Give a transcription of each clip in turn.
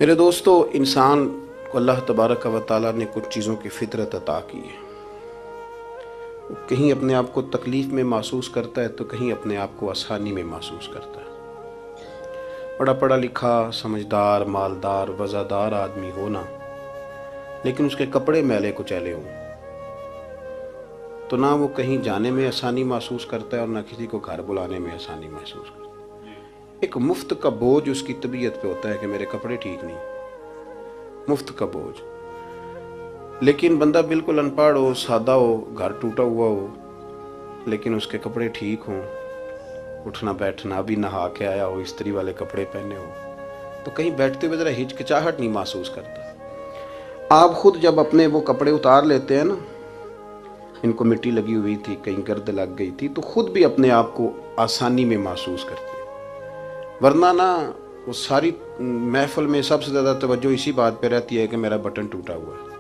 मेरे दोस्तों, इंसान को अल्लाह तबारक व तआला ने कुछ चीज़ों की फितरत अता की है। वो कहीं अपने आप को तकलीफ़ में महसूस करता है तो कहीं अपने आप को आसानी में महसूस करता है। बड़ा पढ़ा लिखा, समझदार, मालदार, वज़ादार आदमी होना, लेकिन उसके कपड़े मैले कुचैले हों तो ना वो कहीं जाने में आसानी महसूस करता है और ना किसी को घर बुलाने में आसानी महसूस करता है। एक मुफ्त का बोझ उसकी तबीयत पे होता है कि मेरे कपड़े ठीक नहीं, मुफ्त का बोझ। लेकिन बंदा बिल्कुल अनपढ़ हो, सादा हो, घर टूटा हुआ हो, लेकिन उसके कपड़े ठीक हों, उठना बैठना, अभी नहा के आया हो, इस्त्री वाले कपड़े पहने हो, तो कहीं बैठते हुए ज़रा हिचकिचाहट नहीं महसूस करता। आप खुद जब अपने वो कपड़े उतार लेते हैं ना, इनको मिट्टी लगी हुई थी, कहीं गर्द लग गई थी, तो खुद भी अपने आप को आसानी में महसूस करते हैं। वरना ना वो सारी महफिल में सबसे ज़्यादा तवज्जो इसी बात पे रहती है कि मेरा बटन टूटा हुआ है,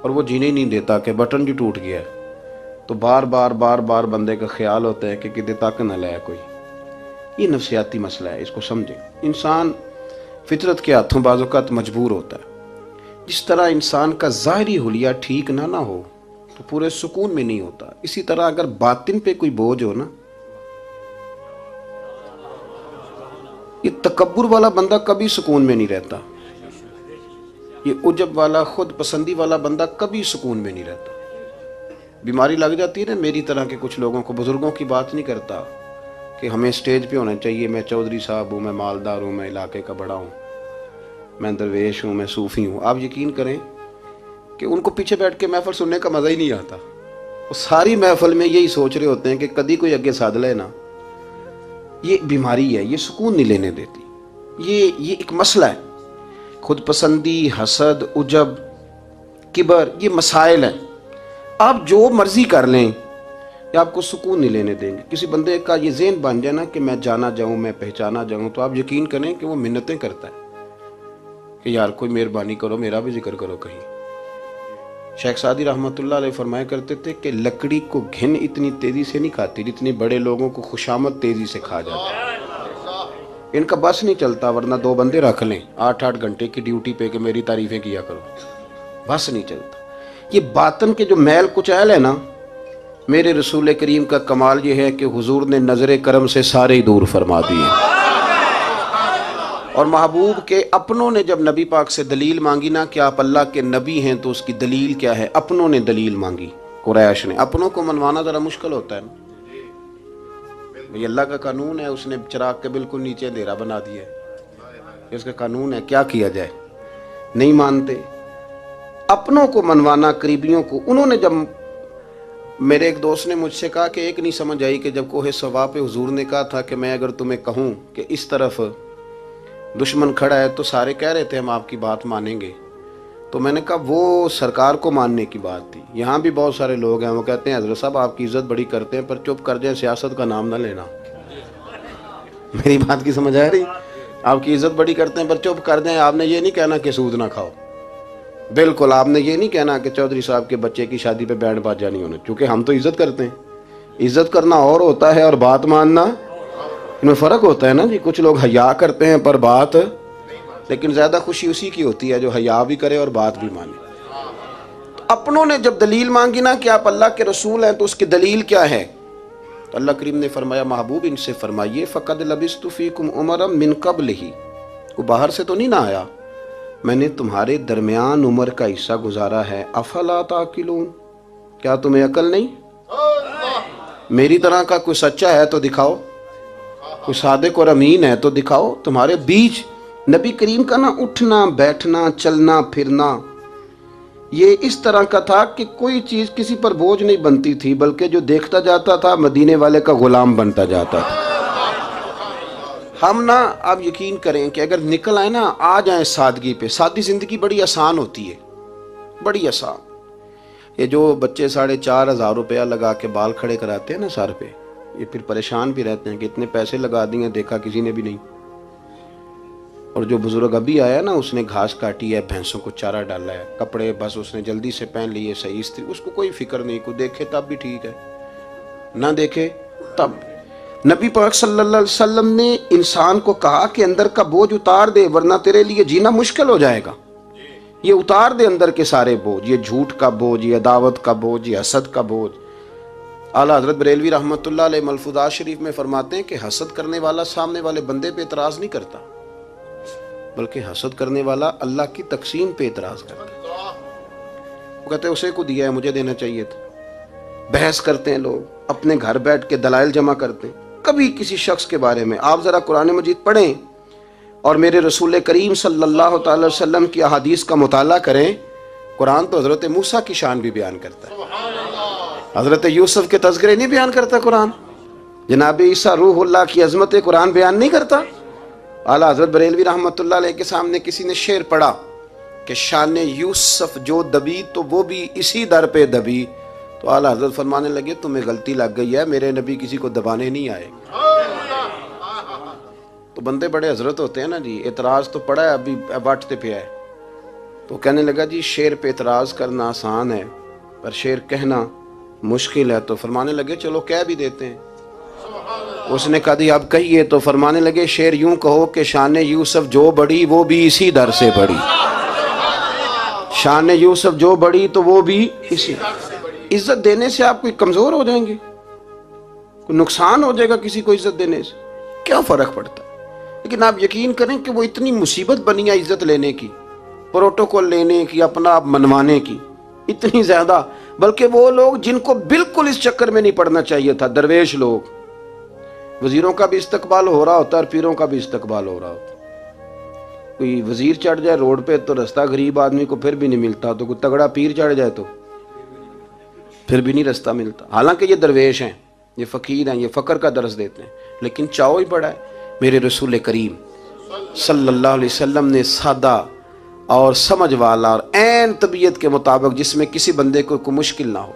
और वो जीने नहीं देता कि बटन जी टूट गया है। तो बार बार बंदे का ख्याल होता है कि किधर तक न लाया कोई। ये नफसियाती मसला है, इसको समझें। इंसान फितरत के हाथों बाज़-औक़ात मजबूर होता है। जिस तरह इंसान का ज़ाहिरी हुलिया ठीक ना हो तो पूरे सुकून में नहीं होता, इसी तरह अगर बातिन पे कोई बोझ हो ना, ये तकब्बुर वाला बंदा कभी सुकून में नहीं रहता। ये उजब वाला, खुद पसंदी वाला बंदा कभी सुकून में नहीं रहता। बीमारी लग जाती है ना मेरी तरह के कुछ लोगों को। बुजुर्गों की बात नहीं करता कि हमें स्टेज पे होना चाहिए, मैं चौधरी साहब हूँ, मैं मालदार हूँ, मैं इलाके का बड़ा हूँ, मैं दरवेश हूँ, मैं सूफ़ी हूँ। आप यकीन करें कि उनको पीछे बैठ के महफिल सुनने का मज़ा ही नहीं आता। वो सारी महफिल में यही सोच रहे होते हैं कि कभी कोई अगे साध ले ना। ये बीमारी है, ये सुकून नहीं लेने देती। ये एक मसला है। खुद पसंदी, हसद, उजब, किबर, ये मसाइल हैं। आप जो मर्जी कर लें, ये आपको सुकून नहीं लेने देंगे। किसी बंदे का ये ज़हन बन जाए ना कि मैं जाना जाऊँ, मैं पहचाना जाऊँ, तो आप यकीन करें कि वो मिन्नतें करता है कि यार कोई मेहरबानी करो, मेरा भी जिक्र करो कहीं। शेख सादी रहमतुल्लाह अलैह फरमाया करते थे कि लकड़ी को घिन इतनी तेज़ी से नहीं खाती जितनी बड़े लोगों को खुशामद तेज़ी से खा जाता है। इनका बस नहीं चलता, वरना दो बंदे रख लें 8-8 घंटे की ड्यूटी पे कि मेरी तारीफ़ें किया करो, बस नहीं चलता। ये बातन के जो मैल कुचैल है ना, मेरे रसूल करीम का कमाल ये है कि हुजूर ने नज़र करम से सारे ही दूर फरमा दिए। और महबूब के अपनों ने जब नबी पाक से दलील मांगी ना कि आप अल्लाह के नबी हैं, तो उसकी दलील क्या है, अपनों ने दलील मांगी। कुरैश ने, अपनों को मनवाना ज़रा मुश्किल होता है ना। ये अल्लाह का कानून है, उसने चिराग के बिल्कुल नीचे अंधेरा बना दिया है, इसका कानून है, क्या किया जाए। नहीं मानते। अपनों को मनवाना, करीबियों को। उन्होंने जब, मेरे एक दोस्त ने मुझसे कहा कि एक नहीं समझ आई कि जब कोहे सवा पे हुजूर ने कहा था कि मैं अगर तुम्हें कहूँ कि इस तरफ दुश्मन खड़ा है, तो सारे कह रहे थे हम आपकी बात मानेंगे। तो मैंने कहा वो सरकार को मानने की बात थी। यहाँ भी बहुत सारे लोग हैं, वो कहते हैं हजरत साहब आपकी इज्जत बड़ी करते हैं, पर चुप कर जाए, सियासत का नाम ना लेना। मेरी बात की समझ आ रही? आपकी इज्जत बड़ी करते हैं पर चुप कर जाए। आपने ये नहीं कहना कि सूद ना खाओ, बिल्कुल आपने ये नहीं कहना कि चौधरी साहब के बच्चे की शादी पे बैंड बाजा नहीं होना, क्योंकि हम तो इज्जत करते हैं। इज्जत करना और होता है और बात मानना, इनमें फ़र्क होता है ना जी। कुछ लोग हया करते हैं पर बात, लेकिन ज़्यादा खुशी उसी की होती है जो हया भी करे और बात भी माने। तो अपनों ने जब दलील मांगी ना कि आप अल्लाह के रसूल हैं, तो उसकी दलील क्या है, तो अल्लाह करीम ने फरमाया महबूब इनसे फरमाइए फ़क़द लबिस्तु फ़ीकुम उमरम मिन क़ब्लिही, वो बाहर से तो नहीं ना आया, मैंने तुम्हारे दरमियान उम्र का हिस्सा गुजारा है। अफ़ला ताक़िलून, क्या तुम्हें अकल नहीं? मेरी तरह का कोई सच्चा है तो दिखाओ, कोई सादिक और अमीन है तो दिखाओ। तुम्हारे बीच नबी करीम का ना उठना बैठना, चलना फिरना, ये इस तरह का था कि कोई चीज़ किसी पर बोझ नहीं बनती थी, बल्कि जो देखता जाता था मदीने वाले का गुलाम बनता जाता था। हम ना, आप यकीन करें कि अगर निकल आए ना, आ जाए सादगी पे। सादी ज़िंदगी बड़ी आसान होती है, बड़ी आसान। ये जो बच्चे 4,500 रुपया लगा के बाल खड़े कराते हैं ना सर पे, ये फिर परेशान भी रहते हैं कि इतने पैसे लगा दिए, देखा किसी ने भी नहीं। और जो बुजुर्ग अभी आया ना, उसने घास काटी है, भैंसों को चारा डाला है, कपड़े बस उसने जल्दी से पहन लिए सही इस्त्री, उसको कोई फिक्र नहीं, को देखे तब भी ठीक है, ना देखे तब। नबी पाक सल्लल्लाहु अलैहि वसल्लम ने इंसान को कहा कि अंदर का बोझ उतार दे वरना तेरे लिए जीना मुश्किल हो जाएगा। ये उतार दे अंदर के सारे बोझ, ये झूठ का बोझ, ये अदावत का बोझ, ये हसद का बोझ। आला हजरत बरेलवी रहमतुल्लाह अलैह मलफूजात शरीफ में फरमाते हैं कि हसद करने वाला सामने वाले बंदे पे एतराज नहीं करता, बल्कि हसद करने वाला अल्लाह की तकसीम पे एतराज करता है। वो कहते हैं उसे को दिया है, मुझे देना चाहिए था। बहस करते हैं लोग, अपने घर बैठ के दलाइल जमा करते हैं। कभी किसी शख्स के बारे में आप जरा कुरान मजीद पढ़ें और मेरे रसूल करीम सल्लल्लाहु अलैहि वसल्लम की अहादीस का मुताला करें। कुरान तो हजरत मूसा की शान भी बयान करता है, हजरत यूसुफ के तज़किरे नहीं बयान करता कुरान। जनाब ईसा रूहुल्लाह की अजमत कुरान बयान नहीं करता। आला हजरत बरेलवी रहमतुल्लाह अलैह के सामने किसी ने शेर पढ़ा कि शान यूसुफ जो दबी तो वो भी इसी दर पे दबी, तो आला हजरत फरमाने लगे तुम्हें गलती लग गई है, मेरे नबी किसी को दबाने नहीं आए। तो बंदे बड़े हजरत होते हैं ना जी, एतराज तो पड़ा है अभी बांटते पे है। तो कहने लगा जी शेर पे एतराज करना आसान है पर शेर कहना मुश्किल है। तो फरमाने लगे चलो कह भी देते हैं। उसने कहा दी अब कहिए। तो फरमाने लगे शेर यूं कहो कि शान यूसुफ जो बड़ी वो भी इसी दर से बड़ी, शान यूसुफ जो बड़ी तो वो भी इसी। इज्जत देने से आप कोई कमजोर हो जाएंगे, कोई नुकसान हो जाएगा किसी को इज्जत देने से, क्या फर्क पड़ता है। लेकिन आप यकीन करें कि वो इतनी मुसीबत बनी है इज्जत लेने की, प्रोटोकॉल लेने की, अपना आप मनवाने की, इतनी ज्यादा। बल्कि वो लोग जिनको बिल्कुल इस चक्कर में नहीं पड़ना चाहिए था, दरवेश लोग, वजीरों का भी इस्तकबाल हो रहा होता है और पीरों का भी इस्तकबाल हो रहा होता। कोई वजीर चढ़ जाए रोड पे तो रास्ता गरीब आदमी को फिर भी नहीं मिलता, तो कोई तगड़ा पीर चढ़ जाए तो फिर भी नहीं रास्ता मिलता। हालांकि ये दरवेश हैं, ये फकीर हैं, ये फकर का दर्स देते हैं, लेकिन चाव ही बड़ा है। मेरे रसूल करीम सल्लल्लाहु अलैहि वसल्लम ने सादा और समझ वाला और ऐन तबीयत के मुताबिक जिसमें किसी बंदे को कोई मुश्किल ना हो।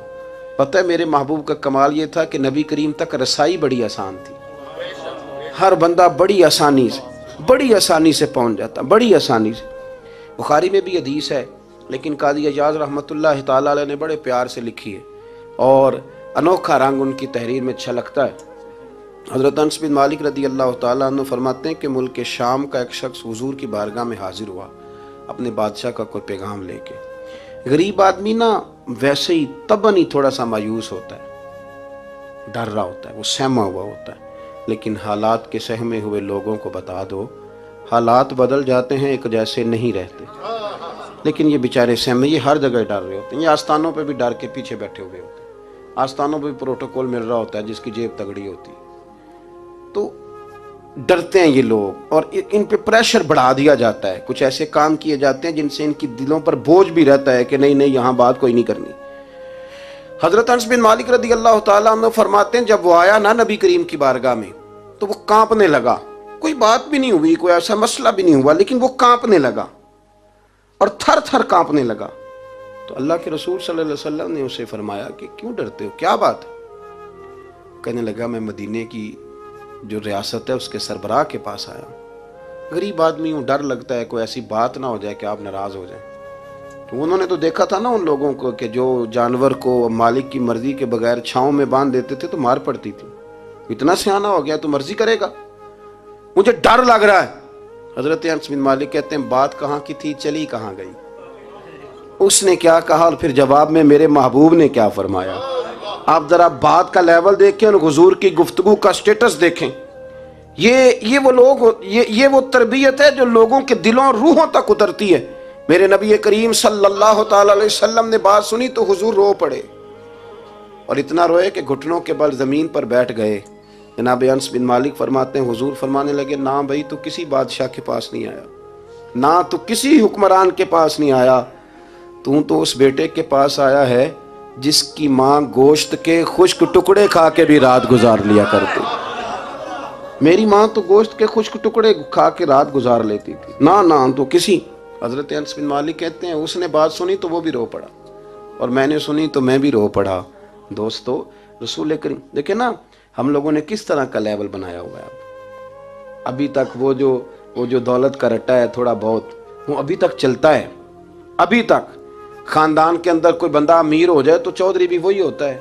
पता है मेरे महबूब का कमाल ये था कि नबी करीम तक रसाई बड़ी आसान थी। हर बंदा बड़ी आसानी से पहुंच जाता, बड़ी आसानी से। बुखारी में भी हदीस है, लेकिन कादी एजाज रहमतुल्लाह ताला अलैह ने बड़े प्यार से लिखी है और अनोखा रंग उनकी तहरीर में छलकता है। हज़रत अनस बिन मालिक रदी अल्लाह तआला अन्हु फरमाते हैं कि मुल्क शाम का एक शख्स हुजूर की बारगाह में हाजिर हुआ अपने बादशाह का कोई पैगाम लेके। गरीब आदमी ना वैसे ही तबन ही थोड़ा सा मायूस होता है, डर रहा होता है, वो सहमा हुआ होता है। लेकिन हालात के सहमे हुए लोगों को बता दो, हालात बदल जाते हैं, एक जैसे नहीं रहते। लेकिन ये बेचारे सहमे, ये हर जगह डर रहे होते हैं। ये आस्थानों पे भी डर के पीछे बैठे हुए होते हैं। आस्थानों पे भी प्रोटोकॉल मिल रहा होता है जिसकी जेब तगड़ी होती है, तो डरते हैं ये लोग और इन पे प्रेशर बढ़ा दिया जाता है। कुछ ऐसे काम किए जाते हैं जिनसे इनकी दिलों पर बोझ भी रहता है कि नहीं यहाँ बात कोई नहीं करनी। हजरत अनस बिन मालिक रदी अल्लाह तआला अन्हु फरमाते हैं जब वो आया ना नबी करीम की बारगाह में तो वो कांपने लगा। कोई बात भी नहीं हुई, कोई ऐसा मसला भी नहीं हुआ, लेकिन वो कांपने लगा और थर थर कांपने लगा। तो अल्लाह के रसूल सल्लल्लाहु अलैहि वसल्लम ने उसे फरमाया कि क्यों डरते हो, क्या बात है। कहने लगा मैं मदीने की जो रियासत है उसके सरबराह के पास आया, गरीब आदमी हूँ, डर लगता है कोई ऐसी बात ना हो जाए कि आप नाराज हो जाए। तो उन्होंने तो देखा था ना उन लोगों को कि जो जानवर को मालिक की मर्जी के बगैर छांव में बांध देते थे तो मार पड़ती थी। इतना सियाना हो गया तो मर्जी करेगा, मुझे डर लग रहा है। हजरत अनस बिन मालिक कहते हैं बात कहाँ की थी, चली कहाँ गई। उसने क्या कहा और फिर जवाब में मेरे महबूब ने क्या फरमाया। आप जरा बात का लेवल देखें और हुजूर की गुफ्तगू का स्टेटस देखें। ये वो लोग, ये वो तरबियत है जो लोगों के दिलों और रूहों तक उतरती है। मेरे नबी करीम सल्लल्लाहु ताला अलैहि वसल्लम ने बात सुनी तो हुजूर रो पड़े और इतना रोए कि घुटनों के बल जमीन पर बैठ गए। जनाब अनस बिन मालिक फरमाते हैं हुजूर फरमाने लगे ना भाई तू किसी बादशाह के पास नहीं आया, ना तो किसी हुक्मरान के पास नहीं आया, तू तो उस बेटे के पास आया है जिसकी माँ गोश्त के खुश्क टुकड़े खा के भी रात गुजार लिया करती। मेरी माँ तो गोश्त के खुश्क टुकड़े खा के रात गुजार लेती थी, ना तो किसी। हजरत अनस बिन मालिक कहते हैं उसने बात सुनी तो वो भी रो पड़ा और मैंने सुनी तो मैं भी रो पड़ा। दोस्तों रसूल करीम देखे ना हम लोगों ने किस तरह का लेवल बनाया हुआ है। अभी तक वो जो दौलत का रट्टा है थोड़ा बहुत वो अभी तक चलता है। अभी तक खानदान के अंदर कोई बंदा अमीर हो जाए तो चौधरी भी वही होता है,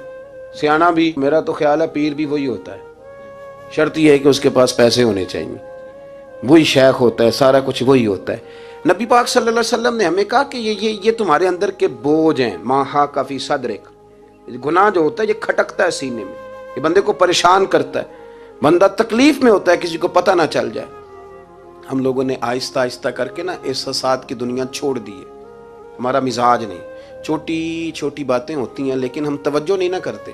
सियाना भी, मेरा तो ख्याल है पीर भी वही होता है, शर्त यह है कि उसके पास पैसे होने चाहिए, वही शेख होता है, सारा कुछ वही होता है। नबी पाक सल्लल्लाहु अलैहि वसल्लम ने हमें कहा कि ये तुम्हारे अंदर के बोझ हैं, माहा काफी सदरिक, गुनाह जो होता है ये खटकता है सीने में, ये बंदे को परेशान करता है, बंदा तकलीफ में होता है, किसी को पता ना चल जाए। हम लोगों ने आहिस्ता आहिस्ता करके ना एहसासात की दुनिया छोड़ दी है, हमारा मिजाज नहीं, छोटी छोटी बातें होती हैं लेकिन हम तवज्जो नहीं ना करते,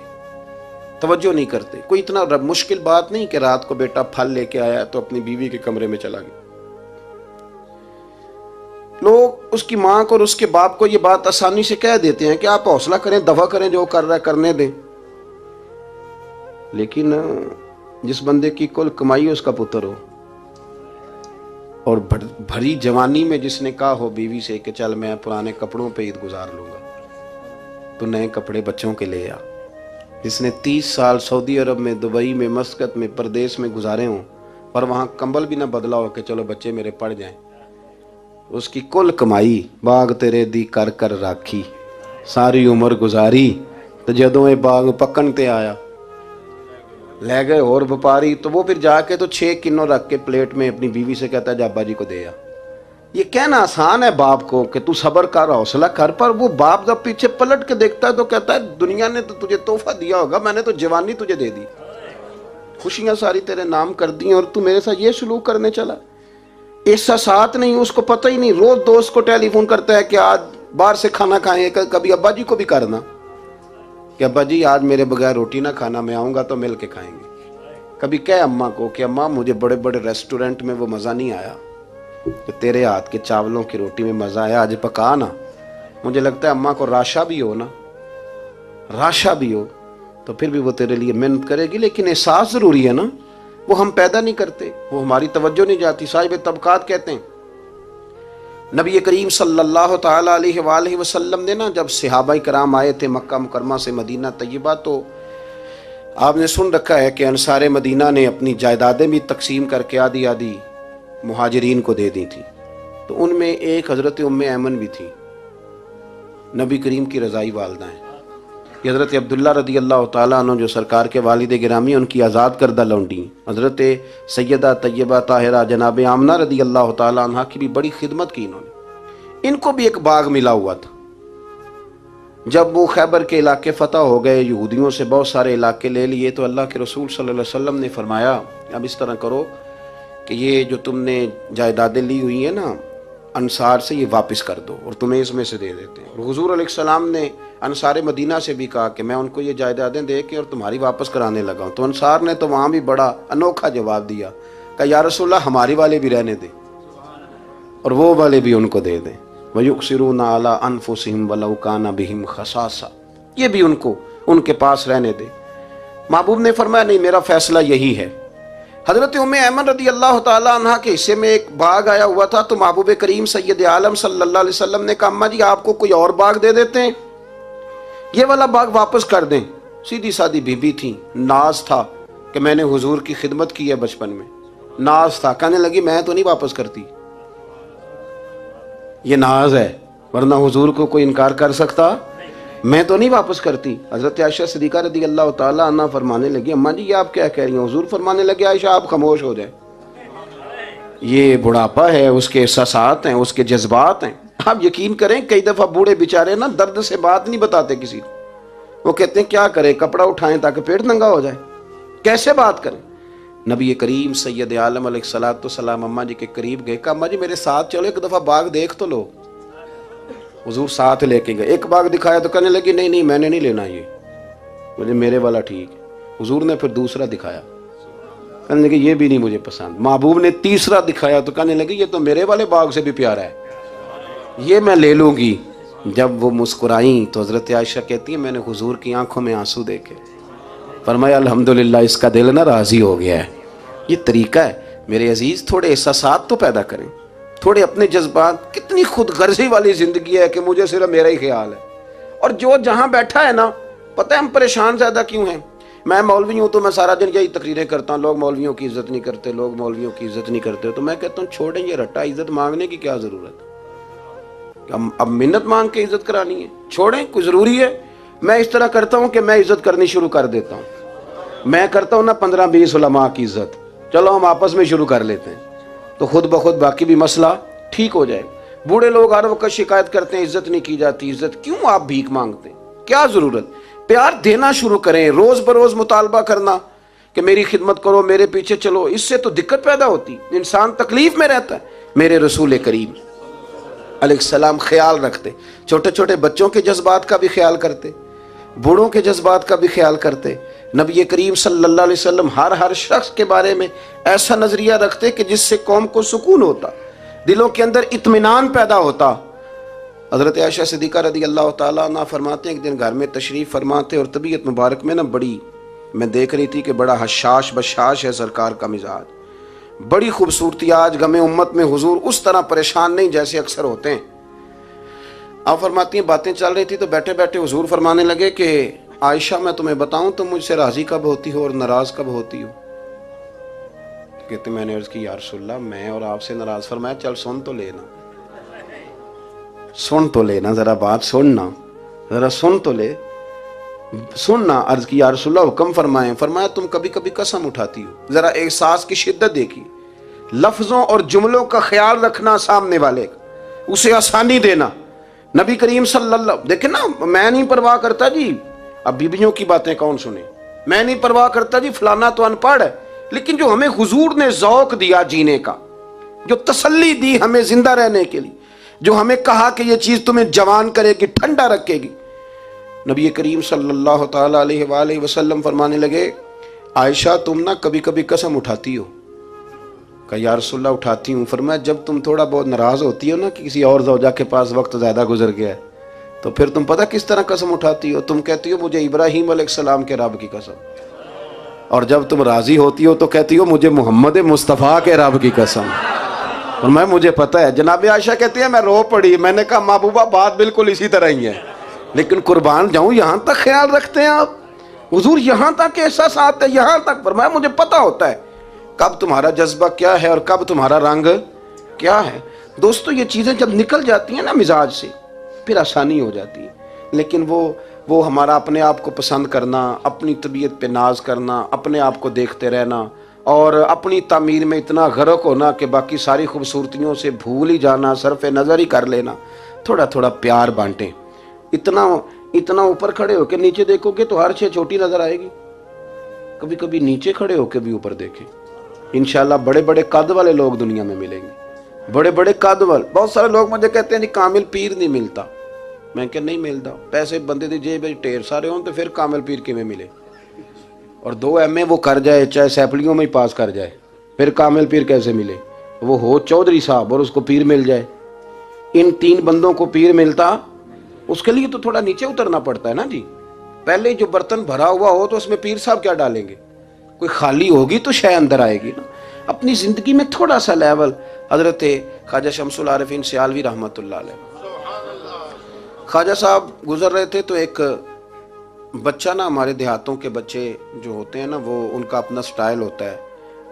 तवज्जो नहीं करते। कोई इतना मुश्किल बात नहीं कि रात को बेटा फल लेके आया तो अपनी बीवी के कमरे में चला गया। लोग उसकी मां को और उसके बाप को ये बात आसानी से कह देते हैं कि आप हौसला करें, दफा करें, जो कर रहा है करने दें। लेकिन जिस बंदे की कुल कमाई उसका पुत्र हो और भरी जवानी में जिसने कहा हो बीवी से कि चल मैं पुराने कपड़ों पे ईद गुजार लूंगा, तो नए कपड़े बच्चों के ले आ, जिसने 30 साल सऊदी अरब में, दुबई में, मस्कत में, परदेश में गुजारे हों पर वहां कंबल भी ना बदला हो कि चलो बच्चे मेरे पढ़ जाएं, उसकी कुल कमाई बाग तेरे दी कर कर राखी, सारी उम्र गुजारी, तो जदों ये बाग पकन ते आया ले गए और व्यापारी, तो वो फिर जाके तो 6 किलो रख के प्लेट में अपनी बीवी से कहता है जाबा जी को दे आ। ये कहना आसान है बाप को कि तू सब्र कर, हौसला कर, पर वो बाप जब पीछे पलट के देखता है तो कहता है दुनिया ने तो तुझे तोहफा दिया होगा, मैंने तो जवानी तुझे दे दी, खुशियां सारी तेरे नाम कर दी और तू मेरे साथ ये सलूक करने चला। एहसासात नहीं, उसको पता ही नहीं। रोज दोस्त को टेलीफोन करता है कि आज बाहर से खाना खाएं, कभी अब्बा जी को भी करना कि अब्बा जी आज मेरे बगैर रोटी ना खाना, मैं आऊँगा तो मिल के खाएंगे। कभी कह अम्मा को कि अम्मा मुझे बड़े बड़े रेस्टोरेंट में वो मज़ा नहीं आया कि तेरे हाथ के चावलों की रोटी में मज़ा आया, आज पका ना। मुझे लगता है अम्मा को राशा भी हो ना, राशा भी हो तो फिर भी वो तेरे लिए मेहनत करेगी, लेकिन एहसास ज़रूरी है ना, वो हम पैदा नहीं करते, वो हमारी तवज्जो नहीं जाती। साहिब तबकात कहते हैं नबी करीम सल्लल्लाहु ताला अलैहि वसल्लम ने ना जब सहाबाए कराम आए थे मक्का मुकरमा से मदीना तैयबा, तो आपने सुन रखा है कि अंसारे मदीना ने अपनी जायदादें भी तकसीम करके आधी आधी मुहाजिरीन को दे दी थी। तो उनमें एक हज़रत उम्मे ऐमन भी थी, नबी करीम की रज़ाई वालदा हैं। हज़रत अब्दुल्ला रदी अल्लाह ताला अन्हु जो सरकार के वालिद गिरामी, उनकी आज़ाद करदा लौंडी हज़रत सैयदा तैयबा ताहिरा जनाब आमना रदी अल्लाह ताला अन्हा की भी बड़ी खिदमत की इन्होंने। इनको भी एक बाग मिला हुआ था। जब वो खैबर के इलाके फ़तह हो गए, यहूदियों से बहुत सारे इलाके ले लिए, तो अल्लाह के रसूल सल्लल्लाहु अलैहि वसल्लम ने फरमाया अब इस तरह करो कि ये जो तुमने जायदादें ली हुई है ना अंसार से, ये वापस कर दो और तुम्हें इसमें से दे देते हैं। और हुजूर अलैहिस्सलाम ने अंसार मदीना से भी कहा कि मैं उनको ये जायदादें दे के और तुम्हारी वापस कराने लगा हूँ। तो अंसार ने तो वहाँ भी बड़ा अनोखा जवाब दिया, कहा या रसूलल्लाह हमारी वाले भी रहने दें और वो वाले भी उनको दे दें। वयुक्सिरूना अला अनफुसिहिम वलौ काना बिहिम खसासा, ये भी उनको उनके पास रहने दे। महबूब ने फरमाया नहीं, मेरा फैसला यही है। हज़रत उम्मे ऐमन रदी अल्लाह ताला अन्हा के हिस्से में एक बाग आया हुआ था, तो महबूब करीम सैयद आलम सल्लल्लाहु अलैहि वसल्लम ने कहा अम्मा जी आपको कोई और बाग दे देते हैं, ये वाला बाग वापस कर दें। सीधी सादी बीबी थी, नाज था कि मैंने हुजूर की खिदमत की है बचपन में, नाज था। कहने लगी मैं तो नहीं वापस करती, ये नाज है, वरना हुजूर को कोई इनकार कर सकता, मैं तो नहीं वापस करती। हज़रत आयशा सिद्दीक़ा रज़ी अल्लाह ताला अन्हा फरमाने लगी अम्मा जी ये आप क्या कह रही हैं? हुजूर फरमाने लगे आयशा आप खामोश हो जाए, ये बुढ़ापा है, उसके एहसासात हैं, उसके जज्बात हैं। आप यकीन करें कई दफ़ा बूढ़े बेचारे ना दर्द से बात नहीं बताते किसी को, वो कहते हैं क्या करें, कपड़ा उठाएं ताकि पेट नंगा हो जाए, कैसे बात करें। नबी करीम सैयद आलम अलैहिस्सलाम अम्मा जी के करीब गए, कहा अम्मा जी मेरे साथ चलो एक दफ़ा बाग देख तो लो। हुजूर साथ लेके गए, एक बाग दिखाया तो कहने लगी नहीं नहीं मैंने नहीं लेना, ये मुझे मेरे वाला ठीक है। हुजूर ने फिर दूसरा दिखाया, कहने लगे ये भी नहीं मुझे पसंद। महबूब ने तीसरा दिखाया तो कहने लगे ये तो मेरे वाले बाग से भी प्यारा है, ये मैं ले लूँगी। जब वो मुस्कुराई तो हज़रत आयशा कहती है मैंने हुजूर की आंखों में आंसू देखे, फरमाया अल्हम्दुलिल्लाह इसका दिल ना राज़ी हो गया है। ये तरीका है मेरे अजीज़, थोड़े एहसासात तो पैदा करें, थोड़े अपने जज्बात। कितनी खुद गर्जी वाली ज़िंदगी है कि मुझे सिर्फ मेरा ही ख्याल है, और जो जहाँ बैठा है ना, पता है हम परेशान ज़्यादा क्यों हैं। मैं मौलवी हूँ तो मैं सारा दिन यही तकरीरें करता हूँ, लोग मौलवियों की इज़्ज़त नहीं करते, लोग मौलवियों की इज़्ज़त नहीं करते। तो मैं कहता हूँ छोड़ें ये रट्टा, इज़्ज़त मांगने की क्या ज़रूरत है, अब मिन्नत मांग के इज़्ज़त करानी है, छोड़ें, कोई ज़रूरी है। मैं इस तरह करता हूँ कि मैं इज़्ज़त करनी शुरू कर देता हूँ, मैं करता हूं ना 15-20 उलमा की इज्जत, चलो हम आपस में शुरू कर लेते हैं, तो खुद ब खुद बाकी भी मसला ठीक हो जाए। बूढ़े लोग हर वक्त शिकायत करते हैं इज्जत नहीं की जाती, इज्जत क्यों आप भीख मांगते हैं, क्या जरूरत। प्यार देना शुरू करें, रोज बरोज मुतालबा करना कि मेरी खिदमत करो, मेरे पीछे चलो, इससे तो दिक्कत पैदा होती, इंसान तकलीफ में रहता है। मेरे रसूल करीम अलैहिस्सलाम ख्याल रखते, छोटे छोटे बच्चों के जज्बात का भी ख्याल करते, बूढ़ों के जज्बात का भी ख्याल करते। नबी करीम सल्लल्लाहु अलैहि वसल्लम हर शख्स के बारे में ऐसा नजरिया रखते कि जिससे कौम को सुकून होता, दिलों के अंदर इत्मीनान पैदा होता। हजरत आयशा सिद्दीक़ा रदी अल्लाह ताला अन्हा फरमाते हैं, एक दिन घर में तशरीफ फरमाते और तबीयत मुबारक में ना बड़ी, मैं देख रही थी कि बड़ा हशाश बशाश है सरकार का मिजाज, बड़ी खूबसूरती। आज गमे उम्मत में हुजूर उस तरह परेशान नहीं जैसे अक्सर होते हैं। आप फरमाती हैं बातें चल रही थी तो बैठे बैठे हुजूर फरमाने लगे कि आयशा मैं तुम्हें बताऊं तुम मुझसे राजी कब होती हो और नाराज कब होती हो। कहते मैंने अर्ज की या रसूलल्लाह मैं और आपसे नाराज। फरमाया चल सुन तो लेना, सुन तो लेना, जरा बात सुनना, जरा सुन तो ले, सुनना। अर्ज की या रसूलल्लाह हुक्म फरमाए। फरमाया तुम कभी कभी कसम उठाती हो, जरा एहसास की शिद्दत देखी, लफ्जों और जुमलों का ख्याल रखना, सामने वाले का उसे आसानी देना। नबी करीम सल्लल्लाहु, देखे ना, मैं नहीं परवाह करता जी, अब बीबियों की बातें कौन सुने, मैं नहीं परवाह करता जी फलाना तो अनपढ़ है, लेकिन जो हमें हुजूर ने ज़ौक़ दिया जीने का, जो तसल्ली दी हमें जिंदा रहने के लिए, जो हमें कहा कि ये चीज तुम्हें जवान करेगी, ठंडा रखेगी। नबी करीम सल्लल्लाहु ताला अलैहि वसल्लम फरमाने लगे आयशा तुम ना कभी कभी कसम उठाती हो। कहा या रसूलल्लाह उठाती हूँ। फरमाया जब तुम थोड़ा बहुत नाराज होती हो ना कि किसी और ज़ौजा के पास वक्त ज़्यादा गुजर गया है, तो फिर तुम पता किस तरह कसम उठाती हो, तुम कहती हो मुझे इब्राहीम अलैहिस्सलाम के रब की कसम, और जब तुम राजी होती हो तो कहती हो मुझे मोहम्मद मुस्तफ़ा के रब की कसम। और मैं मुझे पता है। जनाब आयशा कहती है मैं रो पड़ी, मैंने कहा महबूबा बात बिल्कुल इसी तरह ही है, लेकिन कुर्बान जाऊं यहाँ तक ख्याल रखते हैं आप, हुजूर यहाँ तक एहसास आते हैं, यहाँ तक। फरमाया मुझे पता होता है कब तुम्हारा जज्बा क्या है और कब तुम्हारा रंग क्या है। दोस्तों ये चीज़ें जब निकल जाती हैं ना मिजाज से, फिर आसानी हो जाती है। लेकिन वो हमारा अपने आप को पसंद करना, अपनी तबीयत पे नाज करना, अपने आप को देखते रहना और अपनी तामीर में इतना गर्क होना कि बाकी सारी खूबसूरतियों से भूल ही जाना, सरफ नज़र ही कर लेना। थोड़ा थोड़ा प्यार बांटें। इतना ऊपर खड़े होकर नीचे देखोगे तो हर चीज़ छोटी नज़र आएगी। कभी कभी नीचे खड़े होकर भी ऊपर देखें, इंशाल्लाह बड़े बड़े कद वाले लोग दुनिया में मिलेंगे, बड़े बड़े कद वाले। बहुत सारे लोग मुझे कहते हैं जी कामिल पीर नहीं मिलता। मैं क्या नहीं मिलता, पैसे बंदे दी जेब में ढेर सारे हों तो फिर कामिल पीर किमें मिले। और 2 MA वो कर जाए, चाहे सैपलियों में ही पास कर जाए, फिर कामिल पीर कैसे मिले। वो हो चौधरी साहब और उसको पीर मिल जाए। इन 3 बंदों को पीर मिलता, उसके लिए तो थोड़ा नीचे उतरना पड़ता है ना जी। पहले जो बर्तन भरा हुआ हो तो उसमें पीर साहब क्या डालेंगे, कोई खाली होगी तो शायद अंदर आएगी ना। अपनी जिंदगी में थोड़ा सा लेवल। हजरत ख्वाजा शमसुल आरिफीन सियालवी रहमतुल्लाह अलैह, ख्वाजा साहब गुजर रहे थे तो एक बच्चा ना, हमारे देहातों के बच्चे जो होते हैं ना, वो उनका अपना स्टाइल होता है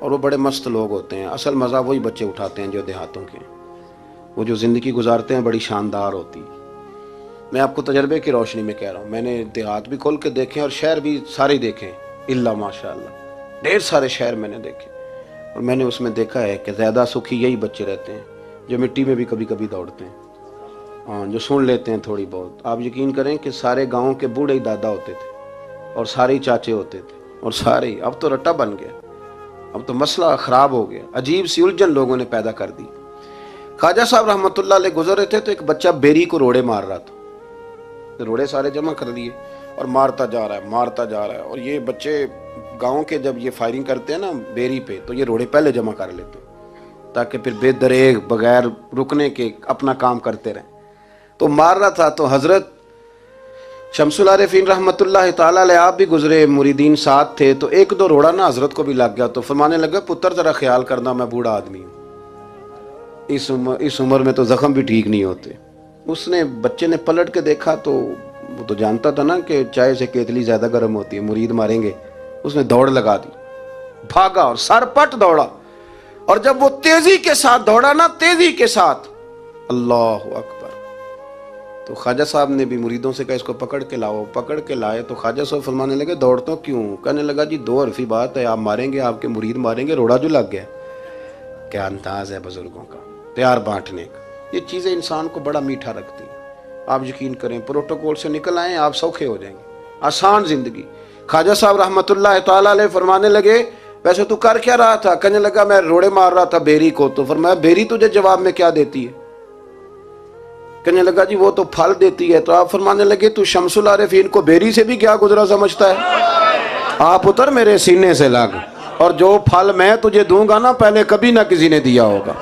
और वो बड़े मस्त लोग होते हैं। असल मज़ा वही बच्चे उठाते हैं जो देहातों के, वो जो ज़िंदगी गुजारते हैं बड़ी शानदार होती है। मैं आपको तजर्बे की रोशनी में कह रहा हूँ, मैंने देहात भी खोल के देखे और शहर भी सारे देखे, इल्ला माशाअल्लाह ढेर सारे शहर मैंने देखे। और मैंने उसमें देखा है कि ज़्यादा सुखी यही बच्चे रहते हैं जो मिट्टी में भी कभी कभी दौड़ते हैं, हाँ, जो सुन लेते हैं थोड़ी बहुत। आप यकीन करें कि सारे गाँव के बूढ़े ही दादा होते थे और सारे ही चाचे होते थे और सारे, अब तो रट्टा बन गया, अब तो मसला ख़राब हो गया, अजीब सी उलझन लोगों ने पैदा कर दी। ख्वाजा साहब रहमतुल्लाह अलैह गुजर रहे थे तो एक बच्चा बेरी को रोड़े मार रहा था, तो रोड़े सारे जमा कर लिए और मारता जा रहा है, मारता जा रहा है। और ये बच्चे गांव के जब ये फायरिंग करते हैं ना बेरी पे, तो ये रोड़े पहले जमा कर लेते हैं ताकि फिर बेदरेग बगैर रुकने के अपना काम करते रहें। तो मार रहा था तो हज़रत शमसुल आरिफीन रहमतुल्लाह ताला अलैह आप भी गुजरे, मुरीदीन साथ थे, तो 1-2 रोड़ा ना हज़रत को भी लग गया। तो फरमाने लगा पुत्र ज़रा ख्याल करना, मैं बूढ़ा आदमी हूँ, इस उम्र में तो ज़ख्म भी ठीक नहीं होते। उसने बच्चे ने पलट के देखा तो वो तो जानता था ना कि चाय से केतली ज़्यादा गर्म होती है, मुरीद मारेंगे। उसने दौड़ लगा दी, भागा और सरपट दौड़ा। और जब वो तेजी के साथ दौड़ा ना, तेजी के साथ, अल्लाह अकबर, तो ख्वाजा साहब ने भी मुरीदों से कहा इसको पकड़ के लाओ। पकड़ के लाए तो ख्वाजा साहब फरमाने लगे दौड़ते हो क्यों? कहने लगा जी दो हरफी बात है, आप मारेंगे आपके मुरीद मारेंगे, रोड़ा जो लग गया। क्या अंदाज है बुजुर्गों का, प्यार बांटने का। ये चीज़ें इंसान को बड़ा मीठा रखती हैं। आप यकीन करें प्रोटोकॉल से निकल आए आप सौखे हो जाएंगे, आसान जिंदगी। ख्वाजा साहब रहमतुल्लाह तआला अलैह फरमाने लगे वैसे तू कर क्या रहा था? कहने लगा मैं रोड़े मार रहा था बेरी को। तो फरमाया बेरी तुझे जवाब में क्या देती है? कहने लगा जी वो तो फल देती है। तो आप फरमाने लगे तू शमसुल आरिफीन को बेरी से भी क्या गुजरा समझता है? आप उतर मेरे सीने से लग, और जो फल मैं तुझे दूंगा ना पहले कभी ना किसी ने दिया होगा।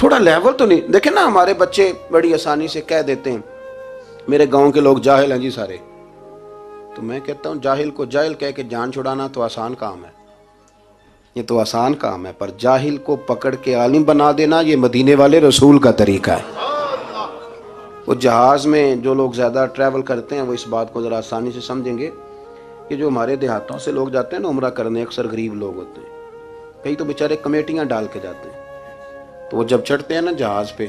थोड़ा लेवल तो नहीं देखे ना, हमारे बच्चे बड़ी आसानी से कह देते हैं मेरे गांव के लोग जाहिल हैं जी सारे। तो मैं कहता हूं जाहिल को जाहिल कह के जान छुड़ाना तो आसान काम है, ये तो आसान काम है, पर जाहिल को पकड़ के आलिम बना देना ये मदीने वाले रसूल का तरीका है। वो जहाज में जो लोग ज्यादा ट्रैवल करते हैं वो इस बात को जरा आसानी से समझेंगे कि जो हमारे देहातों से लोग जाते हैं ना उम्रा करने, अक्सर गरीब लोग होते हैं, कई तो बेचारे कमेटियां डाल के जाते हैं। तो वो जब चढ़ते हैं ना जहाज पे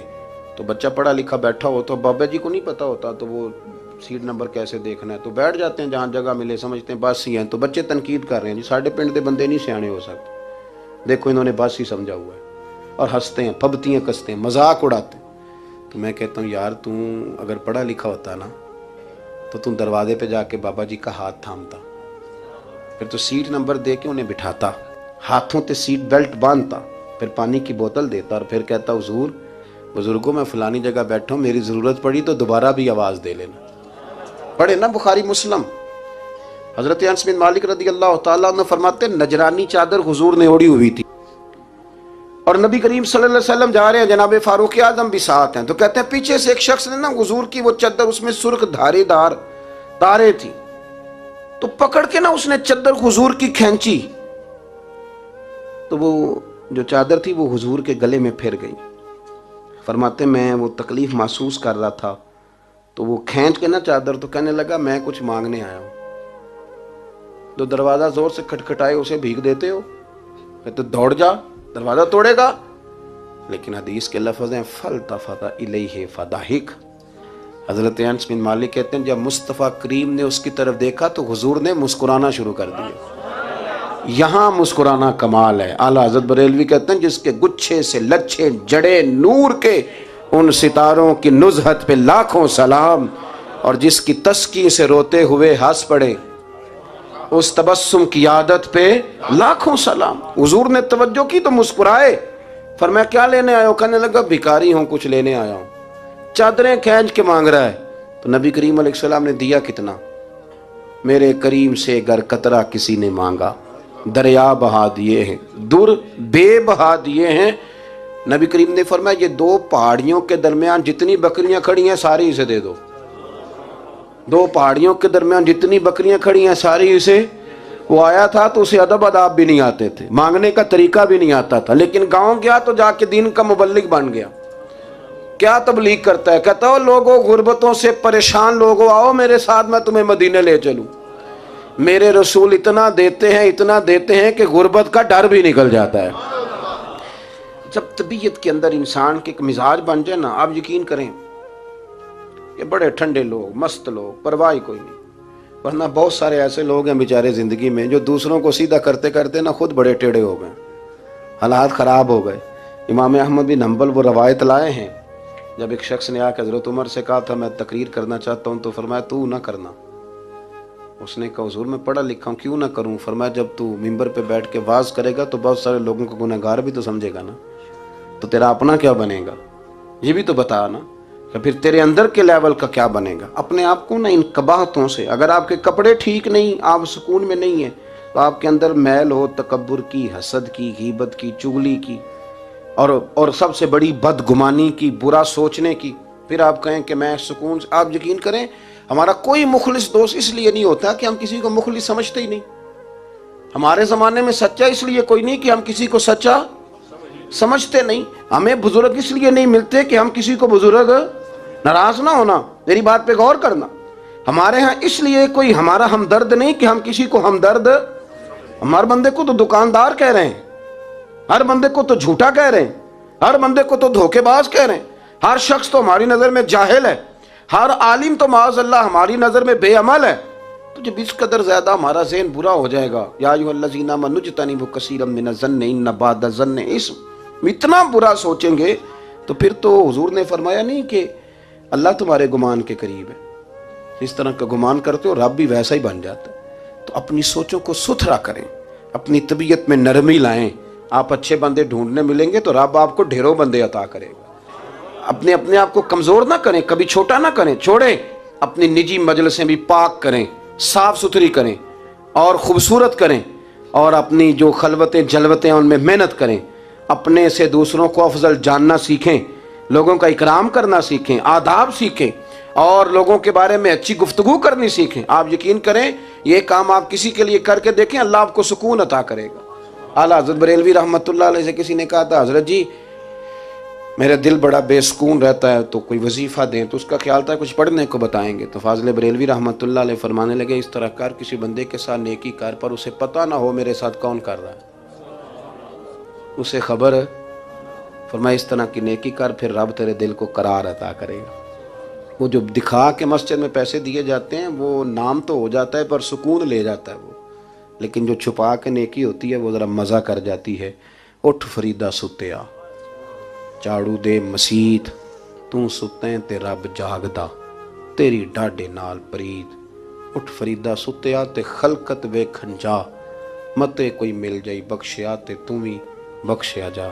तो बच्चा पढ़ा लिखा बैठा हो तो बाबा जी को नहीं पता होता तो वो सीट नंबर कैसे देखना है, तो बैठ जाते हैं जहाँ जगह मिले, समझते हैं बस ही हैं। तो बच्चे तनकीद कर रहे हैं जी साढ़े पिंड के बंदे नहीं सियाने हो सकते, देखो इन्होंने बस ही समझा हुआ है, और हंसते हैं फबतियाँ कसते हैं मजाक उड़ाते हैं। तो मैं कहता हूँ यार तू अगर पढ़ा लिखा होता ना तो तू दरवाजे पे जाके बाबा जी का हाथ थामता, फिर तो सीट नंबर दे के उन्हें बिठाता, हाथों पे सीट बेल्ट बांधता, फिर पानी की बोतल देता और फिर कहता हुजूर बुजुर्गों मैं फलानी जगह बैठा हूँ, मेरी ज़रूरत पड़ी तो दोबारा भी आवाज़ दे लेना। पढ़े ना बुखारी मुस्लिम। हज़रत अनस बिन मालिक रज़ी अल्लाह तआला अन्हु फरमाते नजरानी चादर हुजूर ने ओढ़ी हुई थी और नबी करीम सल्लल्लाहु अलैहि वसल्लम जा रहे हैं, जनाब फारूक आजम भी साथ हैं। तो कहते हैं पीछे से एक शख्स ने ना हुजूर की वो चादर, उसमें सुर्ख धारीदार तारे थी, तो पकड़ के ना उसने चादर हुजूर की खींची, तो वो जो चादर थी वो हुजूर के गले में फिर गई। फरमाते मैं वो तकलीफ महसूस कर रहा था तो वो खींच के ना चादर, तो कहने लगा मैं कुछ मांगने आया हूं। तो दरवाजा जोर से खटखटाए उसे भीख देते हो, कहते दौड़ जा दरवाजा तोड़ेगा। लेकिन हदीस के लफ्ज़ हैं फल्तफता इलैहि फदाहिक। हजरत अनस बिन मालिक कहते हैं जब मुस्तफ़ा करीम ने उसकी तरफ देखा तो हुजूर ने मुस्कुराना शुरू कर दिया। यहाँ मुस्कुराना कमाल है। आला हज़रत बरेलवी कहते हैं जिसके गुच्छे से लच्छे जड़े नूर के उन सितारों की नुज़हत पे लाखों सलाम, और जिसकी तस्की से रोते हुए हंस पड़े उस तबस्सुम की आदत पे लाखों सलाम। हुजूर ने तवज्जो की तो मुस्कुराए। फरमाया क्या लेने आए हो? कहने लगा भिखारी हूँ कुछ लेने आया हूँ। चादरें खींच के मांग रहा है। तो नबी करीम अलैहिस्सलाम ने दिया कितना? मेरे करीम से गर कतरा किसी ने मांगा दरिया बहा दिए हैं, दुर बे बहा दिए हैं। नबी करीम ने फरमाया ये दो पहाड़ियों के दरमियान जितनी बकरियां खड़ी हैं सारी इसे दे दो। दो पहाड़ियों के दरमियान जितनी बकरियां खड़ी हैं सारी इसे। वो आया था तो उसे अदब अदाब भी नहीं आते थे, मांगने का तरीका भी नहीं आता था, लेकिन गांव गया तो जाके दीन का मुबल्लिग बन गया। क्या तबलीग करता है? कहता हो लोगों गुर्बतों से परेशान लोगों आओ मेरे साथ, मैं तुम्हें मदीने ले चलूं। मेरे रसूल इतना देते हैं कि गुर्बत का डर भी निकल जाता है। जब तबीयत के अंदर इंसान के एक मिजाज बन जाए ना, आप यकीन करें ये बड़े ठंडे लोग, मस्त लोग, परवाह कोई नहीं। वरना बहुत सारे ऐसे लोग हैं बेचारे जिंदगी में जो दूसरों को सीधा करते करते ना खुद बड़े टेढ़े हो गए, हालात ख़राब हो गए। इमाम अहमद बिन हंबल वो रवायत लाए हैं, जब एक शख्स ने आकर हज़रत उमर से कहा था मैं तकरीर करना चाहता हूँ, तो फरमाया तू ना करना। उसने कहा हुजूर मैं पढ़ा लिखा हूँ क्यों ना करूँ? फरमाया जब तू मिंबर पे बैठ के वाज करेगा तो बहुत सारे लोगों को गुनहगार भी तो समझेगा ना, तो तेरा अपना क्या बनेगा ये भी तो बता ना, या फिर तेरे अंदर के लेवल का क्या बनेगा। अपने आप को ना इन कबाहतों से, अगर आपके कपड़े ठीक नहीं, आप सुकून में नहीं है, तो आपके अंदर मैल हो तकब्बुर की, हसद की, गीबत की, चुगली की, और सबसे बड़ी बदगुमानी की, बुरा सोचने की, फिर आप कहें कि मैं सुकून। आप यकीन करें हमारा कोई मुखलिस दोस्त इसलिए नहीं होता कि हम किसी को मुखलिस समझते ही नहीं। हमारे ज़माने में सच्चा इसलिए कोई नहीं कि हम किसी को सच्चा समझते नहीं। हमें बुजुर्ग इसलिए नहीं मिलते कि हम किसी को बुजुर्ग नाराज ना होना। मेरी बात पे गौर करना। हमारे यहाँ इसलिए कोई हमारा हमदर्द नहीं कि हम किसी को हमदर्द, हमारे बंदे को तो दुकानदार कह रहे हैं, हर बंदे को तो झूठा कह रहे हैं, हर बंदे को तो धोखेबाज कह रहे हैं, हर शख्स तो हमारी नजर में जाहिल है, हर आलिम तो माज़अल्लाह हमारी नज़र में बेअमल है, तो जब इस कदर ज़्यादा हमारा ज़हन बुरा हो जाएगा, या अय्युहल्लज़ीना आमनू इज्तनिबू कसीरम मिनज़्ज़न्नि इन्न बअदज़-ज़न्नि, इस इतना बुरा सोचेंगे तो फिर तो हुजूर ने फरमाया नहीं कि अल्लाह तुम्हारे गुमान के करीब है, इस तरह का गुमान करते हो रब भी वैसा ही बन जाता है। तो अपनी सोचों को सुथरा करें, अपनी तबीयत में नरमी लाएं। आप अच्छे बंदे ढूंढने मिलेंगे तो रब आपको ढेरों बंदे अता करेगा। अपने आप को कमज़ोर ना करें, कभी छोटा ना करें, छोड़ें। अपनी निजी मजलिसें भी पाक करें, साफ़ सुथरी करें और ख़ूबसूरत करें, और अपनी जो खलवतें जलवतें उनमें मेहनत करें। अपने से दूसरों को अफजल जानना सीखें, लोगों का इकराम करना सीखें, आदाब सीखें और लोगों के बारे में अच्छी गुफ्तगू करनी सीखें। आप यकीन करें, ये काम आप किसी के लिए करके देखें, अल्लाह आपको सुकून अता करेगा। आला हज़रत बरेलवी रहमतुल्लाह अलैह से किसी ने कहा था, हज़रत जी मेरा दिल बड़ा बेसुकून रहता है, तो कोई वजीफ़ा दें। तो उसका ख्याल था कुछ पढ़ने को बताएंगे। तो फाज़िल बरेलवी रहमतुल्लाह अलैह फरमाने लगे, इस तरह कर, किसी बंदे के साथ नेकी कर, पर उसे पता ना हो मेरे साथ कौन कर रहा है, उसे खबर है। फरमाया इस तरह की नेकी कर, फिर रब तेरे दिल को करार अता करेगा। वो जो दिखा के मस्जिद में पैसे दिए जाते हैं वो नाम तो हो जाता है पर सुकून ले जाता है वो, लेकिन जो छुपा के नेकी होती है वो ज़रा मज़ा कर जाती है। उठ फरीदा सुत्या, झाड़ू दे मसीत, तू सुतें ते रब जागदा, तेरी डाडे नाल प्रीत। उठ फरीदा सुत्या ते खलकत वेखन जा, मते कोई मिल जाई बख्शिया ते तू भी बख्शिया जा।